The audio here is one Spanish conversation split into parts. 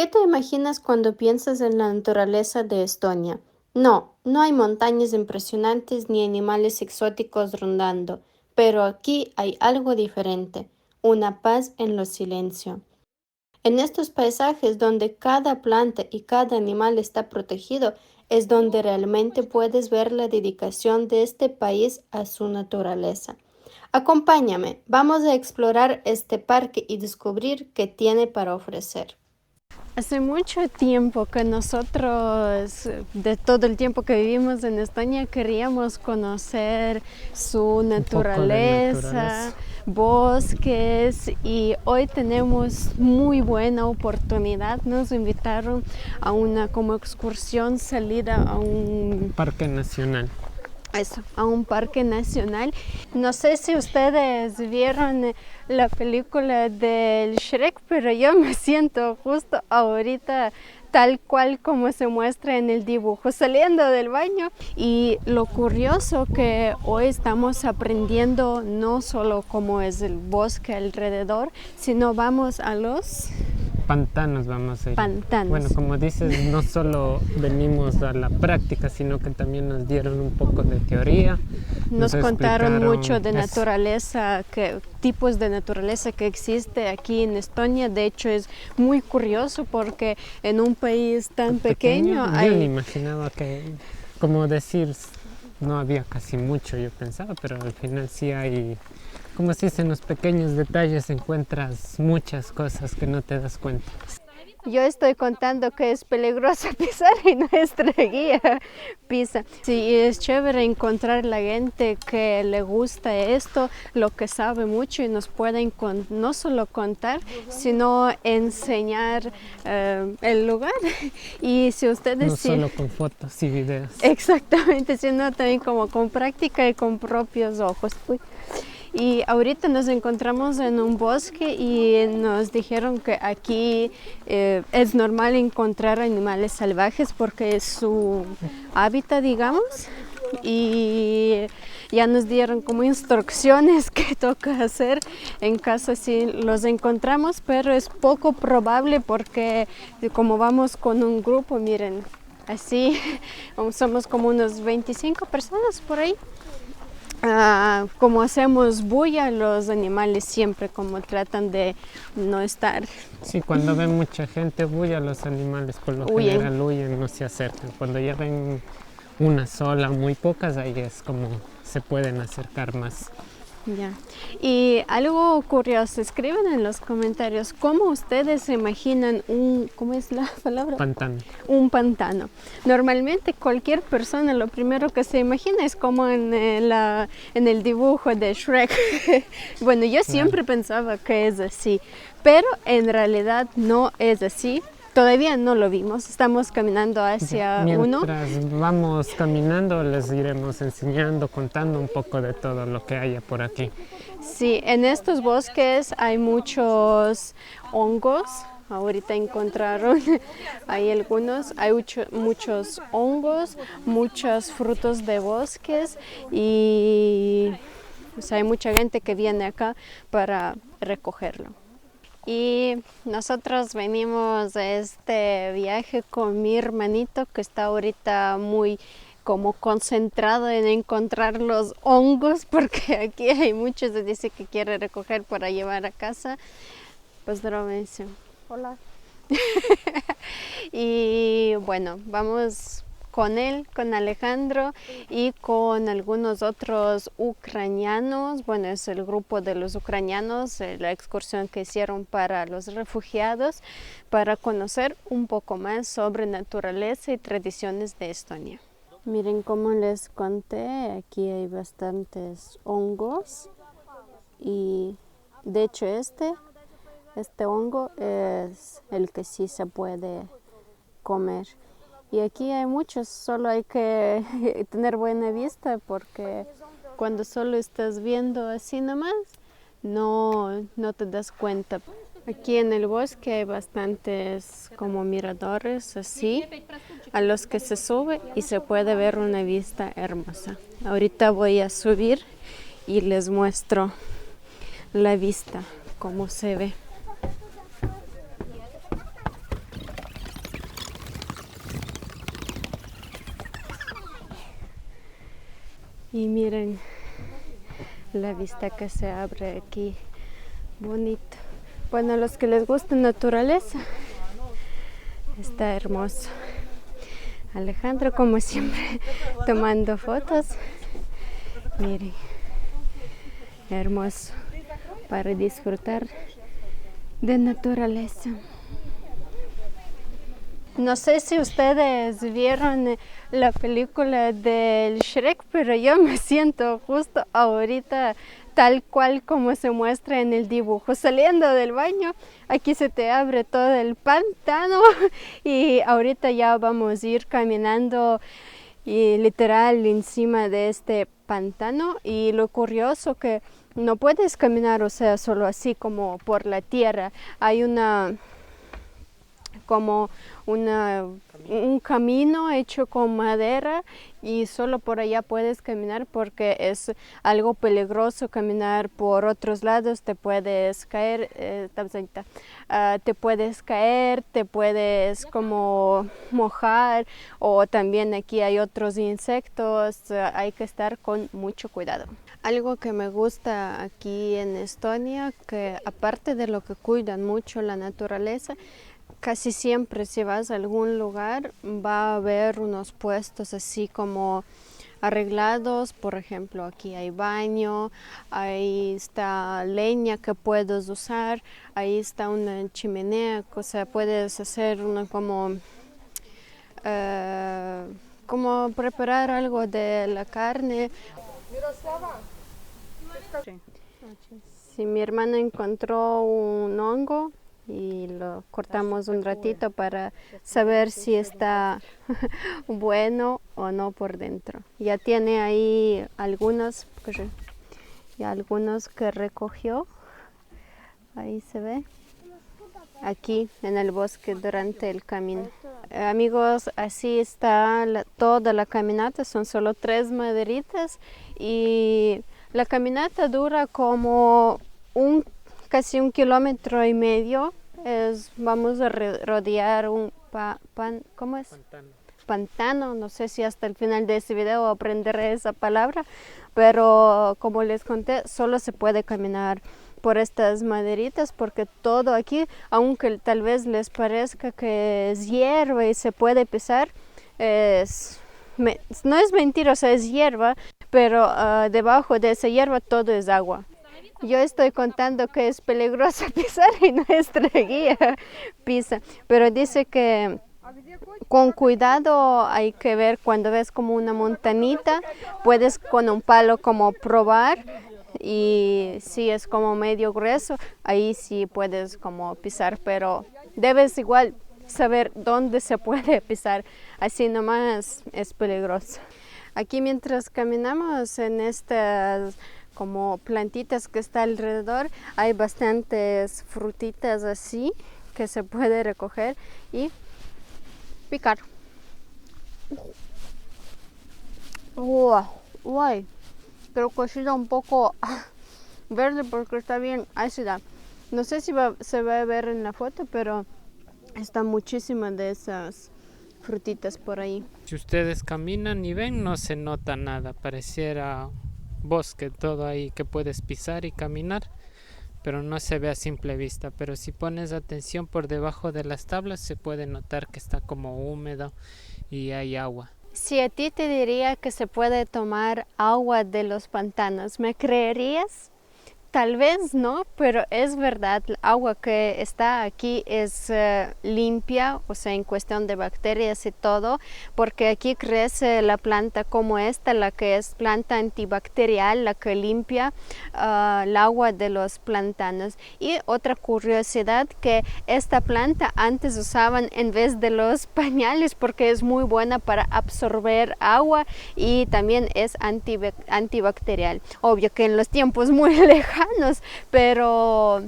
¿Qué te imaginas cuando piensas en la naturaleza de Estonia? No, no hay montañas impresionantes ni animales exóticos rondando, pero aquí hay algo diferente, una paz en lo silencio. En estos paisajes donde cada planta y cada animal está protegido, es donde realmente puedes ver la dedicación de este país a su naturaleza. Acompáñame, vamos a explorar este parque y descubrir qué tiene para ofrecer. Hace mucho tiempo que nosotros, de todo el tiempo que vivimos en Estonia, queríamos conocer su Un poco de naturaleza, naturaleza. bosques, y hoy tenemos muy buena oportunidad. Nos invitaron a una como excursión salida a un Parque Nacional. a un parque nacional. No sé si ustedes vieron la película del Shrek, pero yo me siento justo ahorita tal cual como se muestra en el dibujo, saliendo del baño. Y lo curioso que hoy estamos aprendiendo no solo cómo es el bosque alrededor, sino vamos a los Pantanos vamos a ir. pantanos. Bueno, como dices, no solo venimos a la práctica, sino que también nos dieron un poco de teoría. Nos contaron mucho de eso. naturaleza, tipos de naturaleza que existe aquí en Estonia. De hecho, es muy curioso porque en un país tan pequeño Yo ni imaginaba que, como decir, no había casi mucho, yo pensaba, pero al final sí hay, como se dice, en los pequeños detalles encuentras muchas cosas que no te das cuenta. Yo estoy contando que es peligroso pisar y nuestra guía pisa. Sí, es chévere encontrar la gente que le gusta esto, lo que sabe mucho y nos pueden no solo contar, sino enseñar el lugar. Y si ustedes No solo con fotos y videos. Exactamente, sino también como con práctica y con propios ojos. Y ahorita nos encontramos en un bosque y nos dijeron que aquí es normal encontrar animales salvajes porque es su hábitat, digamos. Y ya nos dieron como instrucciones que toca hacer en caso si los encontramos, pero es poco probable porque como vamos con un grupo, miren, así somos como unos 25 personas por ahí. Como hacemos bulla, los animales siempre como tratan de no estar. Sí, cuando ven mucha gente bulla, los animales por lo general huyen, no se acercan. Cuando ya ven una sola, muy pocas, ahí es como se pueden acercar más. Ya. Y algo curioso, escriben en los comentarios cómo ustedes se imaginan ¿cómo es la palabra? Pantano. Un pantano. Normalmente cualquier persona lo primero que se imagina es como en el dibujo de Shrek. Bueno, yo siempre pensaba que es así, pero en realidad no es así. Todavía no lo vimos, estamos caminando hacia uno. Mientras vamos caminando les iremos enseñando, contando un poco de todo lo que haya por aquí. Sí, en estos bosques hay muchos hongos. Ahorita encontraron, hay algunos, hay muchos hongos, muchos frutos de bosques y hay mucha gente que viene acá para recogerlo. Y nosotros venimos a este viaje con mi hermanito que está ahorita muy como concentrado en encontrar los hongos porque aquí hay muchos y dice que quiere recoger para llevar a casa. Поздравляйся. Hola. Y bueno, vamos con él, con Alejandro y con algunos otros ucranianos. Bueno, es el grupo de los ucranianos, la excursión que hicieron para los refugiados, para conocer un poco más sobre naturaleza y tradiciones de Estonia. Miren, como les conté, aquí hay bastantes hongos y de hecho este hongo es el que sí se puede comer. Y aquí hay muchos, solo hay que tener buena vista porque cuando solo estás viendo así nomás, no te das cuenta. Aquí en el bosque hay bastantes como miradores así, a los que se sube y se puede ver una vista hermosa. Ahorita voy a subir y les muestro la vista, cómo se ve. Y miren la vista que se abre aquí, bonito. Bueno, a los que les gusta naturaleza, está hermoso. Alejandro, como siempre, tomando fotos. Miren, hermoso para disfrutar de naturaleza. No sé si ustedes vieron la película del Shrek, pero yo me siento justo ahorita tal cual como se muestra en el dibujo. Saliendo del baño, aquí se te abre todo el pantano y ahorita ya vamos a ir caminando y literal encima de este pantano. Y lo curioso que no puedes caminar, o sea, solo así como por la tierra. Hay un camino hecho con madera y solo por allá puedes caminar porque es algo peligroso caminar por otros lados. Te puedes caer, te puedes como mojar, o también aquí hay otros insectos. Hay que estar con mucho cuidado. Algo que me gusta aquí en Estonia, que aparte de lo que cuidan mucho la naturaleza, casi siempre si vas a algún lugar va a haber unos puestos así como arreglados. Por ejemplo, aquí hay baño, ahí está leña que puedes usar, ahí está una chimenea, o sea, puedes hacer como preparar algo de la carne. Si mi hermana encontró un hongo y lo cortamos un ratito para saber si está bueno o no por dentro. Ya tiene ahí algunos que recogió. Ahí se ve. Aquí en el bosque durante el camino. Amigos, así está toda la caminata. Son solo 3 maderitas y la caminata dura como casi 1,5 kilómetros. Vamos a rodear un ¿cómo es? Pantano. No sé si hasta el final de este video aprenderé esa palabra, pero como les conté, solo se puede caminar por estas maderitas porque todo aquí, aunque tal vez les parezca que es hierba y se puede pisar, no es mentira, o sea, es hierba, pero debajo de esa hierba todo es agua. Yo estoy contando que es peligroso pisar y nuestra guía pisa, pero dice que con cuidado hay que ver cuando ves como una montañita, puedes con un palo como probar, y si es como medio grueso, ahí sí puedes como pisar, pero debes igual saber dónde se puede pisar, así nomás es peligroso. Aquí mientras caminamos en estas como plantitas que está alrededor, hay bastantes frutitas así que se puede recoger y picar. Uy, creo que ha sido un poco verde porque está bien ácida. No sé si se va a ver en la foto, pero está muchísimas de esas frutitas por ahí. Si ustedes caminan y ven, no se nota nada, pareciera bosque todo ahí que puedes pisar y caminar, pero no se ve a simple vista. Pero si pones atención por debajo de las tablas se puede notar que está como húmedo y hay agua. Si a ti te diría que se puede tomar agua de los pantanos, ¿me creerías? Tal vez no, pero es verdad, el agua que está aquí es limpia, o sea, en cuestión de bacterias y todo, porque aquí crece la planta como esta, la que es planta antibacterial, la que limpia el agua de los pantanos. Y otra curiosidad, que esta planta antes usaban en vez de los pañales porque es muy buena para absorber agua y también es antibacterial. Obvio que en los tiempos muy lejanos, pero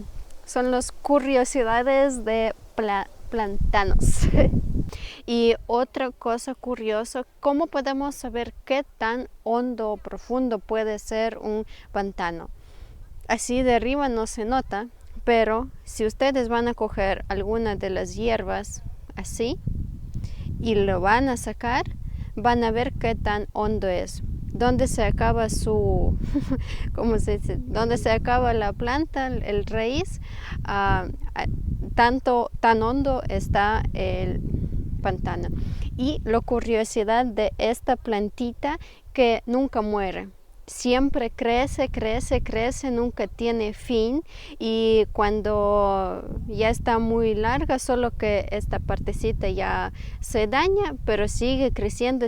son las curiosidades de pantanos. Y otra cosa curiosa, ¿cómo podemos saber qué tan hondo o profundo puede ser un pantano? Así de arriba no se nota, pero si ustedes van a coger alguna de las hierbas así y lo van a sacar, van a ver qué tan hondo es. donde se acaba su, ¿cómo se dice? Donde se acaba la planta, el raíz, tan hondo está el pantano. Y la curiosidad de esta plantita que nunca muere. Siempre crece, crece, crece, nunca tiene fin, y cuando ya está muy larga, solo que esta partecita ya se daña, pero sigue creciendo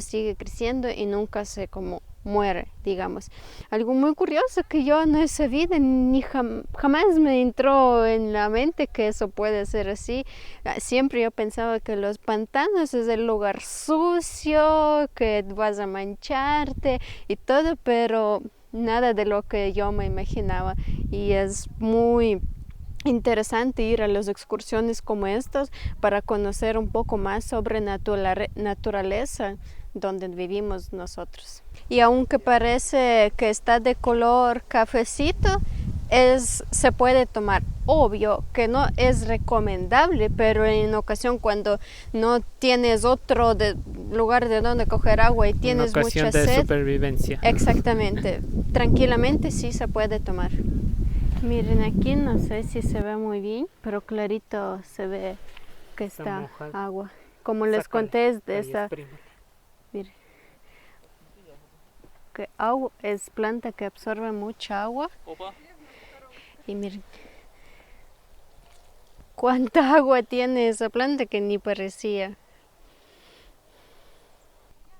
y nunca se como muere, digamos. Algo muy curioso que yo no he sabido ni jamás me entró en la mente que eso puede ser así. Siempre yo pensaba que los pantanos es el lugar sucio, que vas a mancharte y todo, pero nada de lo que yo me imaginaba, y es muy interesante ir a las excursiones como estas para conocer un poco más sobre naturaleza donde vivimos nosotros. Y aunque parece que está de color cafecito, se puede tomar. Obvio que no es recomendable, pero en ocasión cuando no tienes otro lugar de donde coger agua y tienes mucha sed, de supervivencia. Exactamente, tranquilamente sí se puede tomar. Miren, aquí no sé si se ve muy bien, pero clarito se ve que está agua. Como les conté, es de esa... Miren, que agua, es planta que absorbe mucha agua. Y miren cuánta agua tiene esa planta, que ni parecía.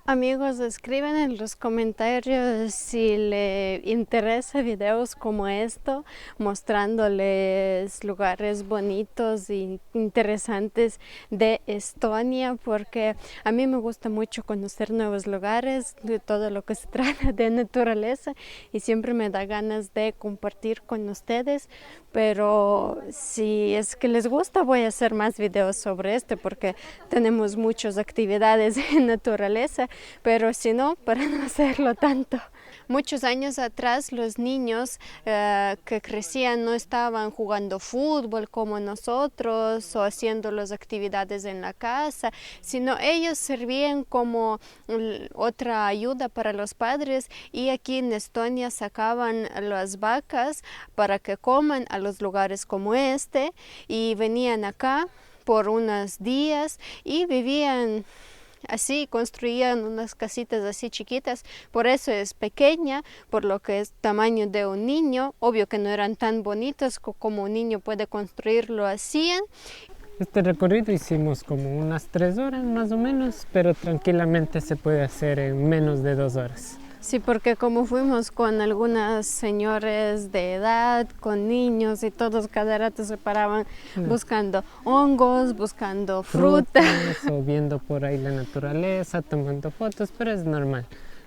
Amigos, escriben en los comentarios si les interesa videos como esto, mostrándoles lugares bonitos e interesantes de Estonia, porque a mí me gusta mucho conocer nuevos lugares, de todo lo que se trata de naturaleza, y siempre me da ganas de compartir con ustedes. Pero si es que les gusta, voy a hacer más videos sobre esto, porque tenemos muchas actividades en naturaleza, pero si no, para no hacerlo tanto. Muchos años atrás los niños que crecían no estaban jugando fútbol como nosotros o haciendo las actividades en la casa, sino ellos servían como otra ayuda para los padres, y aquí en Estonia sacaban las vacas para que coman a los lugares como este, y venían acá por unos días y vivían así, construían unas casitas así chiquitas, por eso es pequeña, por lo que es tamaño de un niño. Obvio que no eran tan bonitos como un niño puede construirlo así. Este recorrido hicimos como unas 3 horas más o menos, pero tranquilamente se puede hacer en menos de 2 horas. Sí, porque como fuimos con algunas señores de edad, con niños, y todos cada rato se paraban buscando hongos, buscando frutas o viendo por ahí la naturaleza, tomando fotos, pero es normal.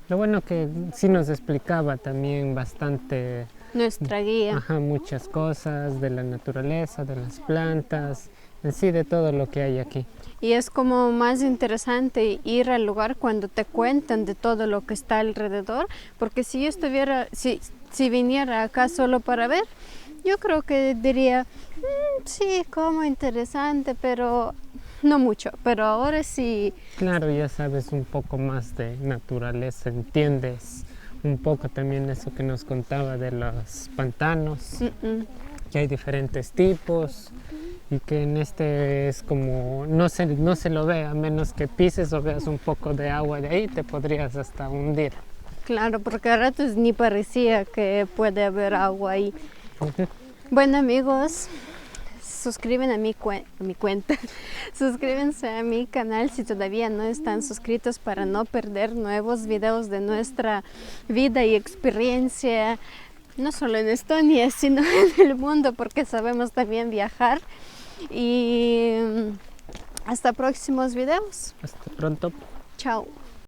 Lo bueno que sí nos explicaba también bastante nuestra guía. Muchas cosas de la naturaleza, de las plantas, en sí de todo lo que hay aquí. Y es como más interesante ir al lugar cuando te cuentan de todo lo que está alrededor, porque si yo estuviera, si viniera acá solo para ver, yo creo que diría, sí, como interesante, pero no mucho. Pero ahora sí. Claro, ya sabes un poco más de naturaleza, entiendes un poco también eso que nos contaba de los pantanos, que hay diferentes tipos. Y que en este es como, no se lo ve, a menos que pises o veas un poco de agua de ahí, te podrías hasta hundir. Claro, porque a ratos ni parecía que puede haber agua ahí. Bueno, amigos, suscríbanse a mi cuenta, suscríbanse a mi canal si todavía no están suscritos, para no perder nuevos videos de nuestra vida y experiencia, no solo en Estonia, sino en el mundo, porque sabemos también viajar. Y hasta próximos videos. Hasta pronto. Chao.